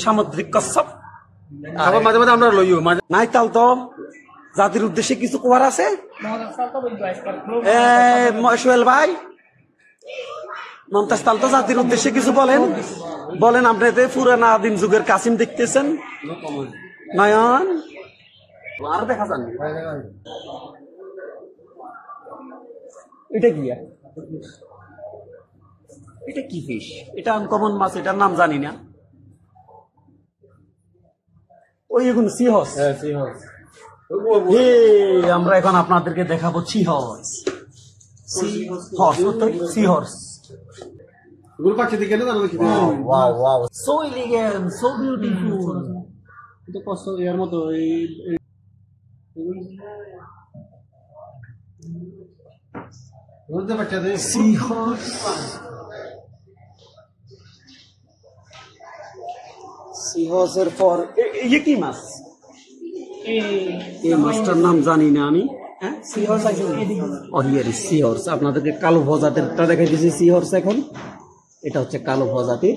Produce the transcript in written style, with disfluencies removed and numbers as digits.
সামুদ্রিক কচ্ছপ। আবার মাঝে মাঝে আমরা লইও নাই তাল তো জাতির উদ্দেশ্যে কিছু কোয়ার আছে। সোহেল ভাই, মমতাজ তাল তো জাতির উদ্দেশ্যে কিছু বলেন। বলেন, আপনি তো পুরানা আদিম যুগের কাসিম দেখতেছেন। নয়ন আর দেখা যান। এটা কি? এটা কি ফিশ? এটা আনকমন মাছ, এটার নাম জানি না। ওই এখন সি হর্স। আমরা এখন আপনাদেরকে দেখাবো সি হর্স। সি হর্স এগুলো পাখি দেখে না জানো দেখি। Wow wow, so elegant, so beautiful. এটা কষ্ট এর মতো এই বলতে বাচ্চা দে সি হর্স। সি হর্সের পর এই কি মাছ? এই মাছটার নাম জানি না আমি। আপনাদেরকে কালো প্রজাতিরটা দেখাই দিয়েছি। সি হর্স এখন এটা হচ্ছে কালো প্রজাতির।